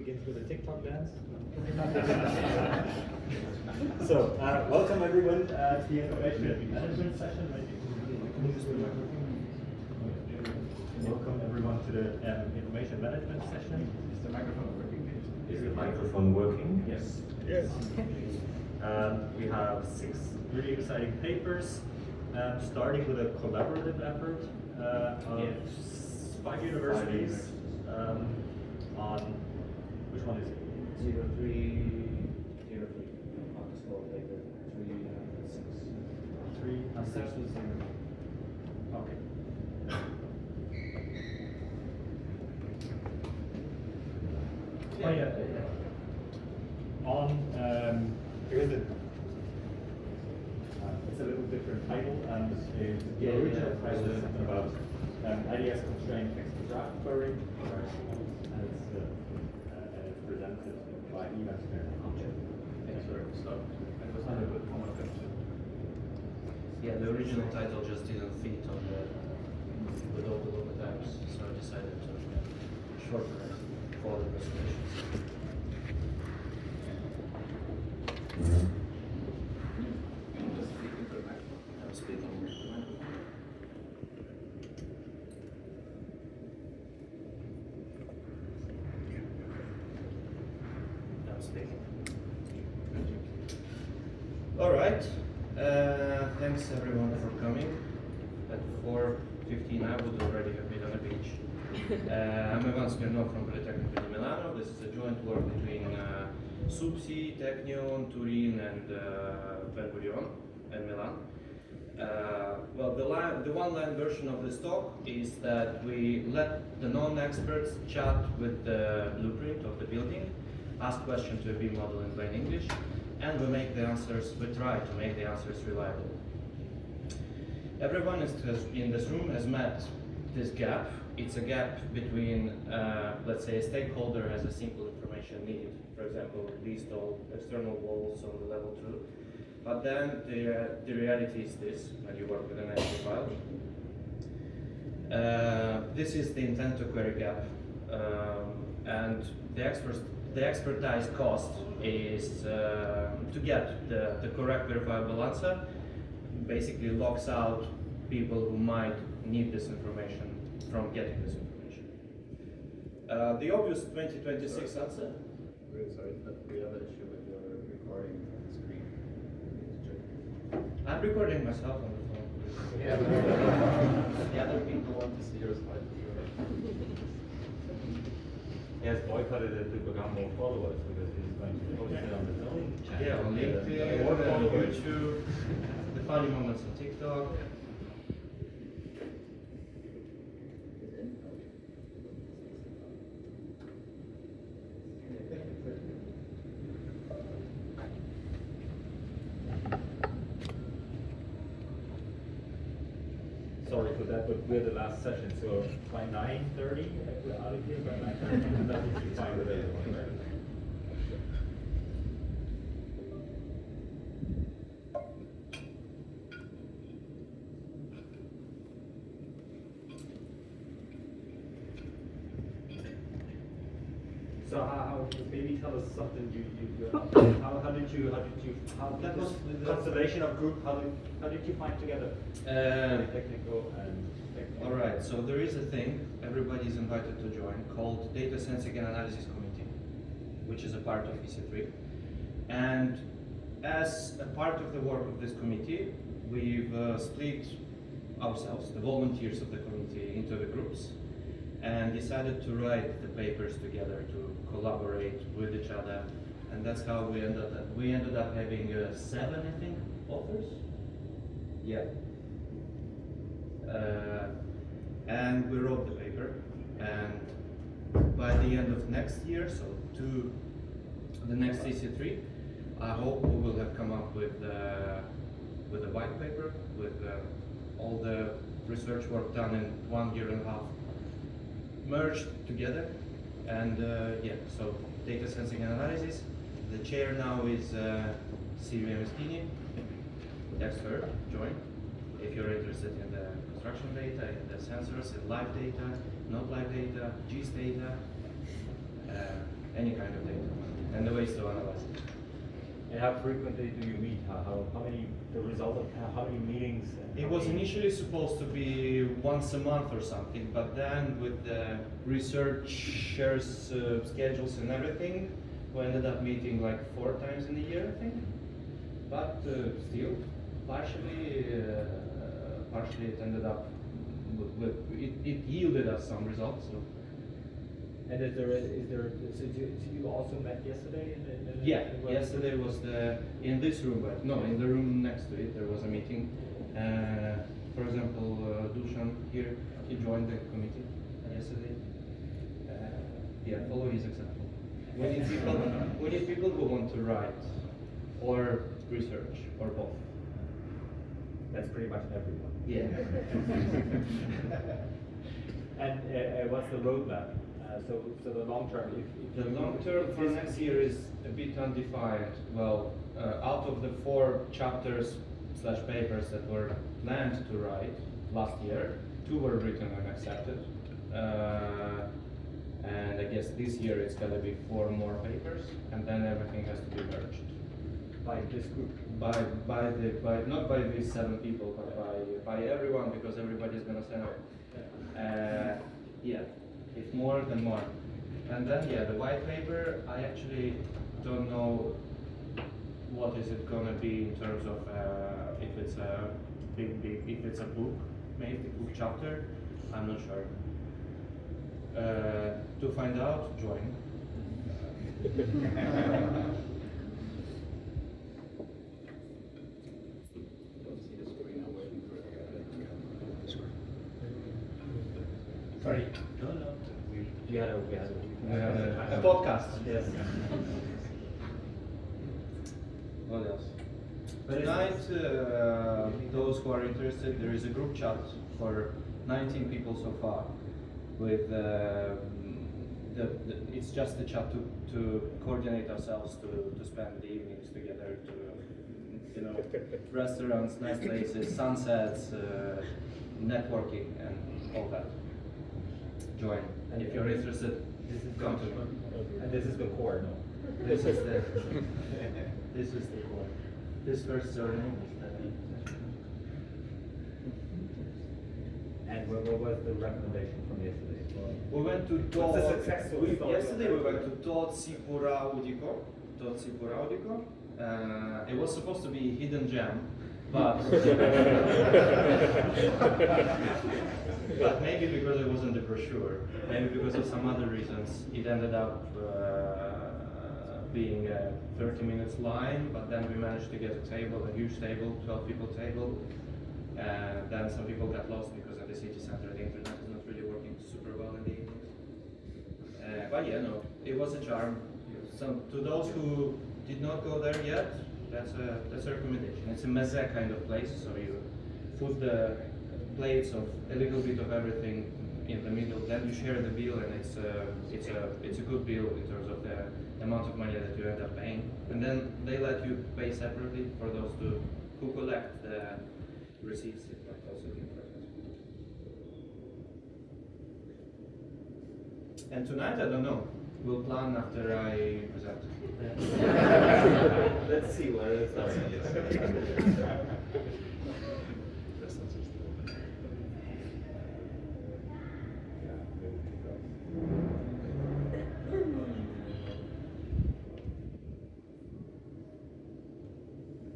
begins with a TikTok dance. So, welcome everyone to the information management session. Welcome everyone to the information management session. Is the microphone working? Is the microphone working? Yes. Yes. We have 6 really exciting papers, starting with a collaborative effort of 5 universities on, which one is it? 0303 on the small paper, 3 and 6. 3 and 6 was 0. Okay. Oh yeah. On because it's a little different title, and the original title is about IDS-constrained Text-to-graph query, and it's presented by Ivan Smer. Thanks for the start. Yeah, the original title just didn't fit on with all the logo types, so I decided to shorten it for the presentations. I'm speaking. I'm speaking. All right. Thanks everyone for coming. At 4:15 I would already have been on the beach. I'm Ivan Smirnov from Polytechnico di Milano. This is a joint work between SUPSI, Technion, Turin, and Ben Gurion and Milan. Well, the one-line version of this talk is that we let the non-experts chat with the blueprint of the building, ask questions to a beam model in plain English, and we try to make the answers reliable. Everyone in this room has met this gap. It's a gap between, let's say, a stakeholder has a simple information need, for example, list all external walls on the level 2. But then the reality is this, when you work with an empty file. This is the intent to query gap, and the expertise cost is to get the correct verifiable answer. Basically locks out people who might need this information from getting this information. The obvious 2026 answer. Really sorry, but we have an issue with your recording on the screen. I'm recording myself on the phone. Yeah, the other people want to see your slide. He has boycotted it to become more followers because he's going to post it on the building channel. Yeah, on LinkedIn, on YouTube, the funny moments on TikTok. Sorry for that, but we're the last session, so by 9:30, we're out of here by 9:30, and that will be fine with everyone, right? So how maybe tell us something how did you That was the constellation of group, how did you find together technical and technical? All right, so there is a thing everybody is invited to join called Data Sensing and Analysis Committee, which is a part of EC3. And as a part of the work of this committee, we've split ourselves, the volunteers of the committee, into the groups, and decided to write the papers together to collaborate with each other, and that's how we ended up having 7, I think, authors. Yeah. And we wrote the paper, and by the end of next year, so to the next EC3, I hope we will have come up with a white paper with all the research work done in 1.5 years merged together. And yeah, so data sensing and analysis. The chair now is Silvia Meschini. That's her, join. If you're interested in the construction data, in the sensors, in live data, not live data, GIS data, any kind of data, and the ways to analyze it. And how frequently do you meet? How many, the result of how many meetings? And It how was many- initially supposed to be once a month or something, but then with the researchers' schedules and everything, we ended up meeting like 4 times in a year, I think. But still, partially it ended up it yielded us some results. So. And so you also met yesterday? Yeah, yesterday was in this room, but no, in the room next to it there was a meeting. For example, Dushan here, he joined the committee yesterday. Yeah, follow his example. We need people who want to write or research or both. That's pretty much everyone. Yeah. And what's the roadmap? So the long term. The long term for next year is a bit undefined. Well, out of the 4 chapters / papers that were planned to write last year, 2 were written and accepted. And I guess this year it's going to be 4 more papers, and then everything has to be merged. By this group? Not by these 7 people, but by everyone, because everybody's going to sign up. Yeah, if more, then more. And then, yeah, the white paper, I actually don't know what is it going to be in terms of if it's a if it's a book, maybe book chapter, I'm not sure. To find out, join. Sorry. No. We had a podcast. Yes. What else? Tonight, those who are interested, there is a group chat for 19 people so far. With it's just a chat to coordinate ourselves to spend the evenings together, to restaurants, nice places, sunsets, networking, and all that. Join. And if you're interested, come to me. And this is the core, no? This is the this is the core. This first surname is the. And what was the recommendation from yesterday? We went to What's the successful story? yesterday we went to Tocipuraudico. It was supposed to be hidden gem, but but maybe because it wasn't the brochure, maybe because of some other reasons, it ended up being a 30 minutes line. But then we managed to get a table, a huge table, 12 people table. And then some people got lost because at the city center the internet is not really working super well in the evenings. But yeah, no, it was a charm. So to those who did not go there yet, that's a recommendation. It's a meze kind of place, so you put the plates of a little bit of everything in the middle, then you share the bill, and it's a good bill in terms of the amount of money that you end up paying. And then they let you pay separately for those who collect the receipts. It might also be important. And tonight, I don't know. We'll plan after I present. Let's see what it is.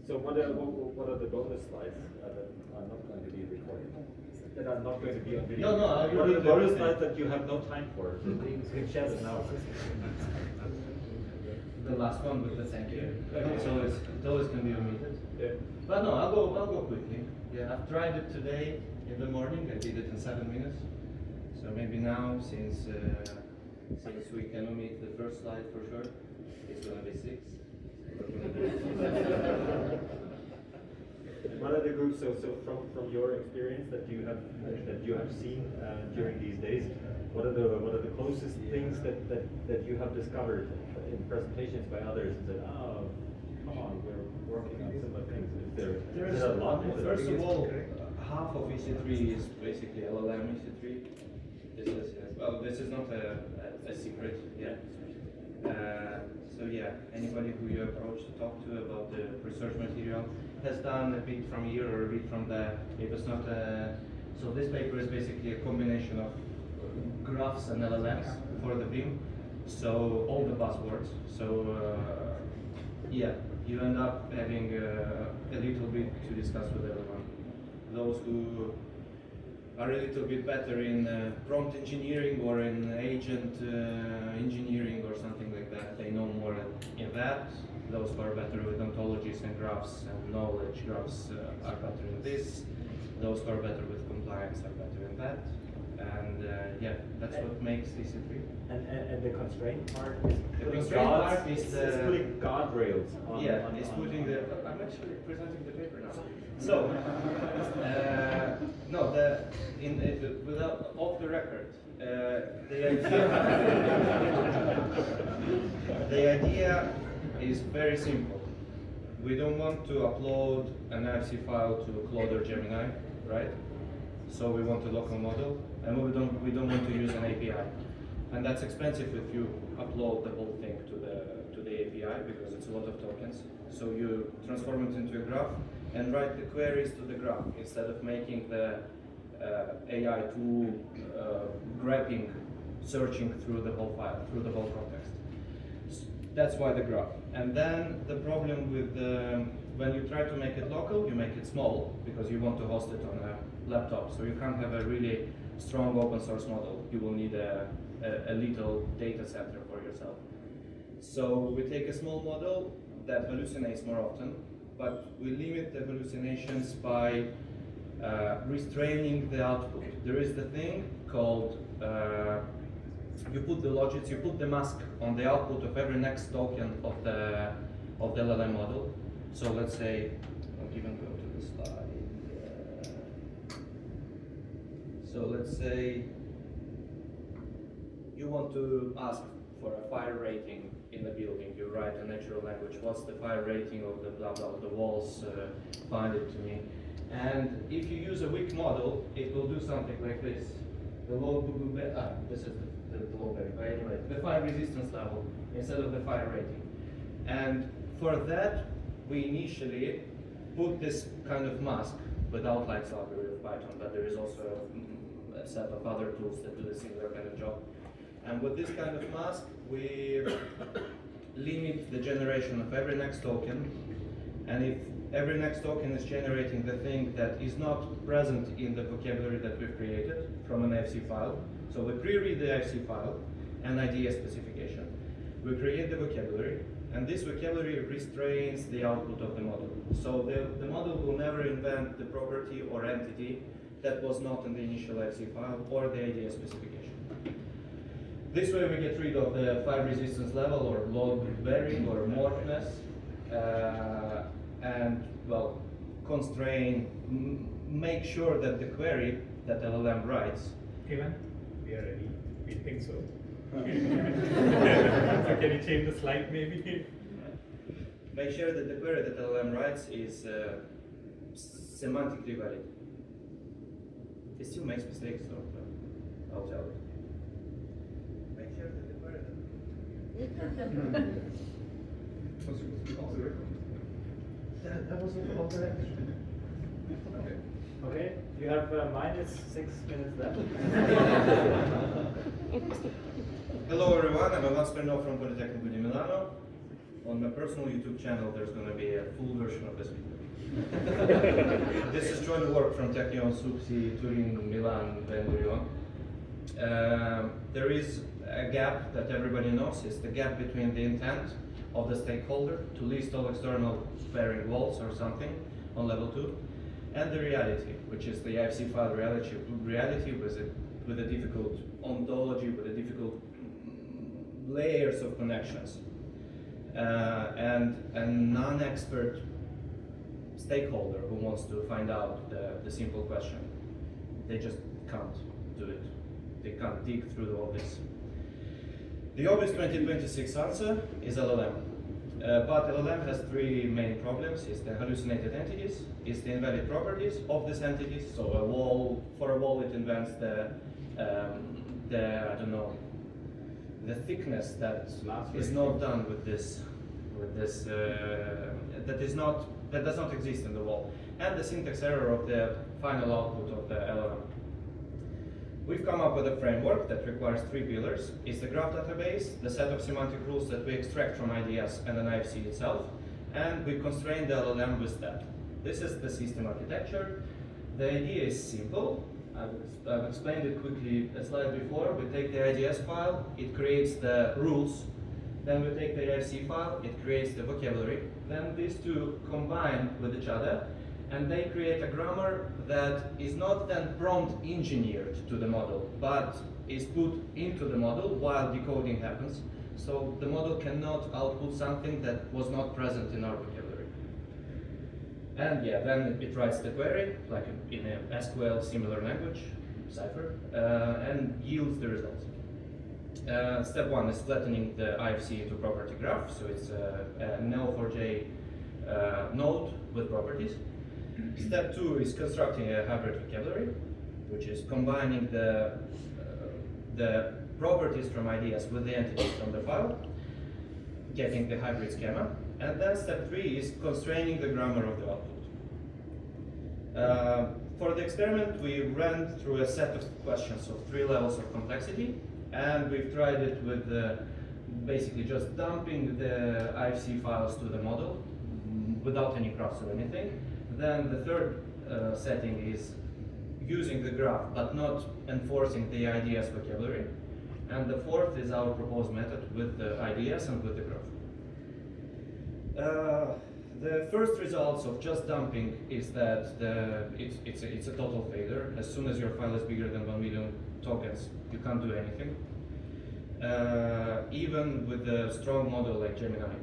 So what are the bonus slides that are not going to be recorded? That are not going to be on video? No, I what are the really bonus don't slides that you have no time for? The things we share now. The last one with the thank you. It always can be omitted. Yeah. But no, I'll go quickly. Yeah, I've tried it today in the morning. I did it in 7 minutes. So maybe now, since we can omit the first slide for sure, it's gonna be 6. What are the groups? So from your experience that you have seen during these days, what are the closest things that you have discovered in presentations by others and said, oh, come on, we're working on similar things? There's a lot. First of all, half of EC3 is basically LLM EC3. This is not a secret yet. anybody who you approach to talk to about the research material has done a bit from here or a bit from there. It was not so this paper is basically a combination of graphs and LLMs for the BIM. So all the buzzwords. So yeah, you end up having a little bit to discuss with everyone. Those who are a little bit better in prompt engineering or in agent engineering or something like that, they know more in that. Those who are better with ontologies and graphs and knowledge graphs are better in this. Those who are better with compliance are better in that. And yeah, that's what makes EC3. And the constraint part is The putting constraint guards- part is is putting guardrails on. Yeah, on, it's on, putting on the. I'm actually presenting the paper now. So, no, without off the record, the idea is very simple. We don't want to upload an IFC file to Claude or Gemini, right? So we want a local model, and we don't want to use an API, and that's expensive if you upload the whole thing to the API because it's a lot of tokens. So you transform it into a graph and write the queries to the graph instead of making the AI tool grabbing, searching through the whole file, through the whole context. That's why the graph. And then the problem with when you try to make it local, you make it small because you want to host it on a laptop. So you can't have a really strong open source model. You will need a little data center for yourself. So we take a small model that hallucinates more often, but we limit the hallucinations by restraining the output. There is the thing called you put the logits, you put the mask on the output of every next token of the LLM model. So let's say, I'll even go to the slide. So let's say you want to ask for a fire rating in the building. You write a natural language. What's the fire rating of the blah blah of the walls? Find it to me. And if you use a weak model, it will do something like this. The low this is the low value. Anyway, the fire resistance level instead of the fire rating. And for that, we initially put this kind of mask without Light's library of Python, but there is also a set of other tools that do the similar kind of job. And with this kind of mask, we limit the generation of every next token. And if every next token is generating the thing that is not present in the vocabulary that we've created from an IFC file, so we pre-read the IFC file and IDS specification. We create the vocabulary, and this vocabulary restrains the output of the model. So the model will never invent the property or entity that was not in the initial IFC file or the IDS specification. This way we get rid of the fire resistance level or load bearing or morphness, and well, constrain, make sure that the query that LLM writes. Ivan, we are ready. We think so. So can you change the slide maybe? Make sure that the query that LLM writes is semantically valid. It still makes mistakes though, but I'll tell it. Make sure that the query that was all correct. Okay. Okay, you have -6 minutes left. Hello everyone, I'm Ivan Smirnov from Politecnico di Milano. On my personal YouTube channel there's going to be a full version of this video. This is joint work from Technion, Supsi, Turin, Milan, Ben Gurion. There is a gap that everybody knows, is the gap between the intent of the stakeholder to list all external bearing walls or something on level 2, and the reality, which is the IFC file reality with a difficult ontology, with a difficult layers of connections. And a non-expert stakeholder who wants to find out the simple question, they just can't do it. They can't dig through all this. The obvious 2026 answer is LLM. But LLM has three main problems. It's the hallucinated entities, it's the invalid properties of these entities. So for a wall it invents the I don't know, the thickness that is not done with this with this that does not exist in the wall, and the syntax error of the final output of the LLM. We've come up with a framework that requires 3 pillars. It's the graph database, the set of semantic rules that we extract from IDS and an IFC itself, and we constrain the LLM with that. This is the system architecture. The idea is simple. I've explained it quickly a slide before. We take the IDS file, it creates the rules. Then we take the IFC file, it creates the vocabulary. Then these two combine with each other, and they create a grammar that is not then prompt engineered to the model, but is put into the model while decoding happens. So the model cannot output something that was not present in our vocabulary. And yeah, then it writes the query, like in a SQL similar language, Cipher, and yields the results. Step 1 is flattening the IFC into property graph, so it's a Neo4j node with properties. Step 2 is constructing a hybrid vocabulary, which is combining the properties from IDS with the entities from the file, getting the hybrid schema. And then step 3 is constraining the grammar of the output. For the experiment, we ran through a set of questions of 3 levels of complexity, and we've tried it with basically just dumping the IFC files to the model without any graphs or anything. Then the third setting is using the graph but not enforcing the IDS vocabulary. And the fourth is our proposed method with the IDS and with the graph. The first results of just dumping is that it's a total failure. As soon as your file is bigger than 1 million tokens, you can't do anything. Even with a strong model like Gemini,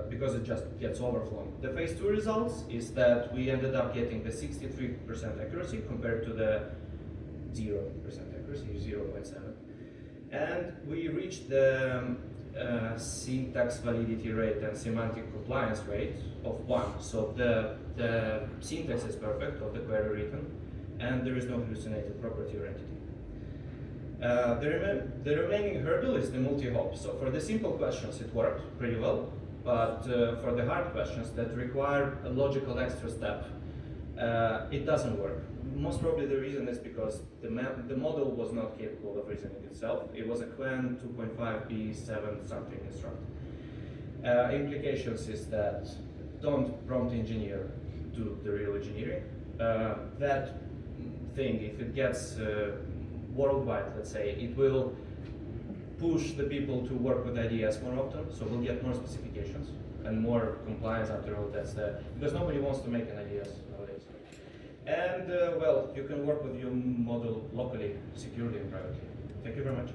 because it just gets overflown. The phase 2 results is that we ended up getting the 63% accuracy compared to the 0% accuracy, 0.7. And we reached the syntax validity rate and semantic compliance rate of 1. So the syntax is perfect of the query written, and there is no hallucinated property or entity. The remaining hurdle is the multi-hop. So for the simple questions, it worked pretty well, but for the hard questions that require a logical extra step, it doesn't work. Most probably the reason is because the model was not capable of reasoning itself. It was a Qwen 2.5b7 something instruct. Implications is that don't prompt engineer, do the real engineering. That thing, if it gets worldwide, let's say, it will push the people to work with IDS more often, so we'll get more specifications and more compliance after all. That's because nobody wants to make an IDS nowadays. And well, you can work with your model locally, securely and privately. Thank you very much.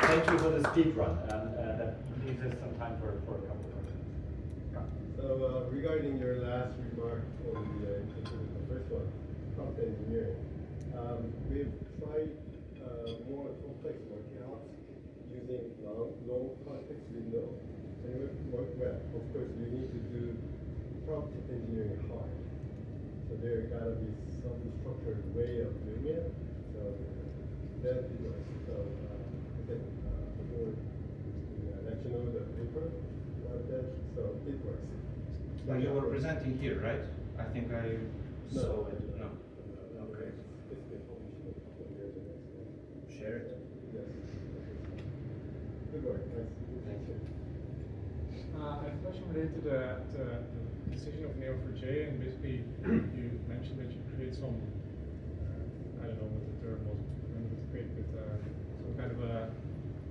Thank you for the speed run, and that leaves us some time for a couple of questions. So regarding your last remark on the first one, prompt engineering, we've tried more complex workouts using long context window, and it worked well. Of course, you need to do prompt engineering hard. So there gotta be some structured way of doing it. So that it works. So again, we'll let you know the paper about that. So it works. Well, you were presenting here, right? I think I saw it. No. Okay. It's been published a couple of years ago. Share it. Yes. Good work. Nice. Thank you. I have a question related to the decision of Neo4j, and basically you mentioned that you create some, I don't know what the term was, create with some kind of a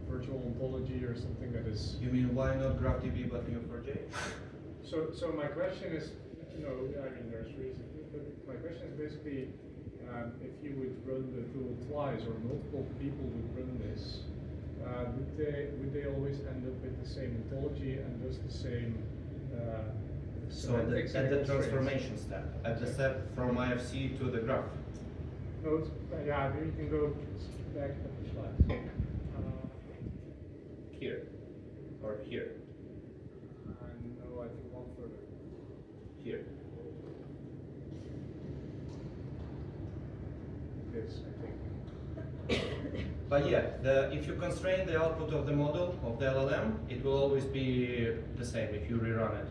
virtual ontology or something that is. You mean why not GraphDB but Neo4j? So my question is, I mean there's reasons, but my question is basically, if you would run the tool twice or multiple people would run this, would they always end up with the same ontology and thus the same So at the transformation step, at the step from IFC to the graph. No, yeah, maybe you can go back a couple slides. Here or here. No, I think one further. Here. case, I think. But yeah, if you constrain the output of the model, of the LLM, it will always be the same if you rerun it.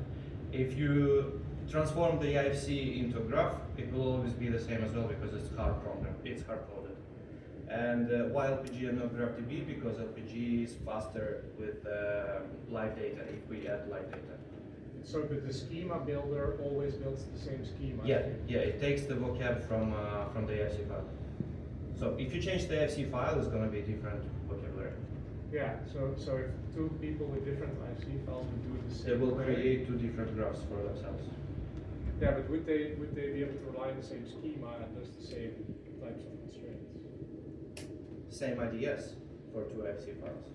If you transform the IFC into a graph, it will always be the same as well because it's hard programmed, it's hard coded. And why LPG and not GraphDB? Because LPG is faster with live data if we add live data. So, but the schema builder always builds the same schema? Yeah, it takes the vocab from the IFC file. So if you change the IFC file, it's going to be different vocabulary. Yeah, so if two people with different IFC files would do the same They will query- create two different graphs for themselves. Yeah, but would they be able to rely on the same schema and thus the same types of constraints? Same IDS for two IFC files.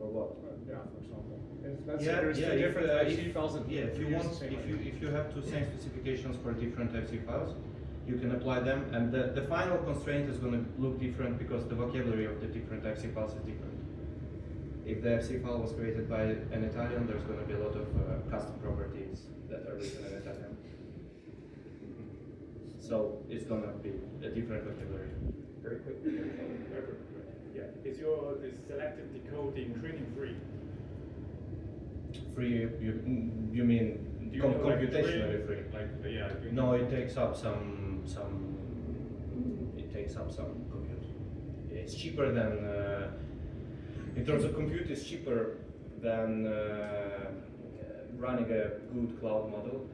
Or what? Yeah, for example. If let's say Yeah, there's yeah, two different IFC if, files that yeah, if you use want, the same if you have two same specifications for different IFC files, you can apply them, and the final constraint is going to look different because the vocabulary of the different IFC files is different. If the IFC file was created by an Italian, there's going to be a lot of custom properties that are written in Italian. So it's going to be a different vocabulary. Very quick. Yeah. Is your this selective decoding training free? Free, you mean Do you know, like, computationally free? Like yeah. do you No, know- it takes up some compute. It's cheaper than in terms of compute. It's cheaper than running a good cloud model,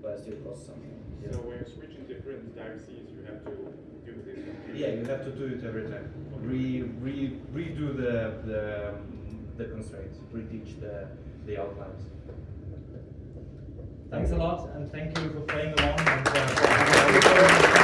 but it still costs something. So when you're switching different IFCs, you have to do this. Yeah, you have to do it every time. Redo the constraints, reteach the outlines. Thanks a lot, and thank you for playing along and for